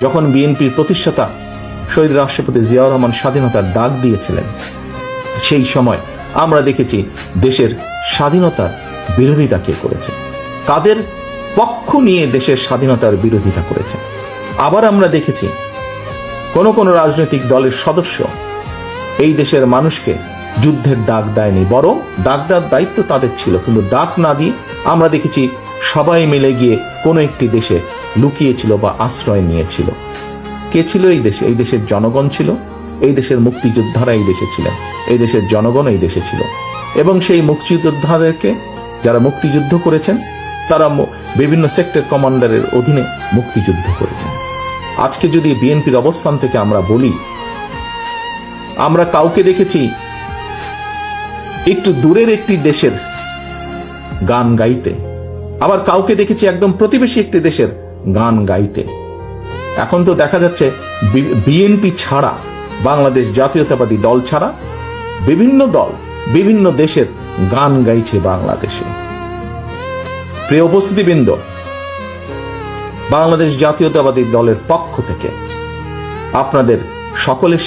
যখন বিএনপির প্রতিষ্ঠাতা শহীদ রাষ্ট্রপতি জিয়াউর রহমান স্বাধীনতার ডাক দিয়েছিলেন, সেই সময় আমরা দেখেছি দেশের স্বাধীনতার বিরোধিতা কে করেছে, কাদের পক্ষ নিয়ে দেশের স্বাধীনতার বিরোধিতা করেছে। আবার আমরা দেখেছি কোন কোন রাজনৈতিক দলের সদস্য এই দেশের মানুষকে যুদ্ধের ডাক দেয়নি, বরং ডাক দেওয়ার দায়িত্ব তাদের ছিল, কিন্তু ডাক না দিয়ে আমরা দেখেছি সবাই মিলে গিয়ে কোন একটি দেশে লুকিয়েছিল বা আশ্রয় নিয়েছিল। কে ছিল এই দেশে? এই দেশের জনগণ ছিল, এই দেশের মুক্তিযোদ্ধারা এই দেশে ছিলেন, এই দেশের জনগণ এই দেশে ছিল। এবং সেই মুক্তিযোদ্ধাদেরকে যারা মুক্তিযুদ্ধ করেছেন তারা বিভিন্ন সেক্টর কমান্ডারের অধীনে মুক্তিযুদ্ধ করেছেন। আজকে যদি বিএনপির অবস্থান থেকে আমরা বলি, আমরা কাউকে দেখেছি একটু দূরের একটি দেশের গান গাইতে, আবার কাউকে দেখেছি একদম প্রতিবেশী একটি দেশের গান গাইতে। এখন তো দেখা যাচ্ছে বিএনপি ছাড়া, বাংলাদেশ জাতীয়তাবাদী দল ছাড়া বিভিন্ন দল বিভিন্ন দেশের গান গাইছে বাংলাদেশে। প্রিয় উপস্থিতিবৃন্দ, বাংলাদেশ জাতীয়তাবাদী দলের পক্ষ থেকে আপনাদের সকলের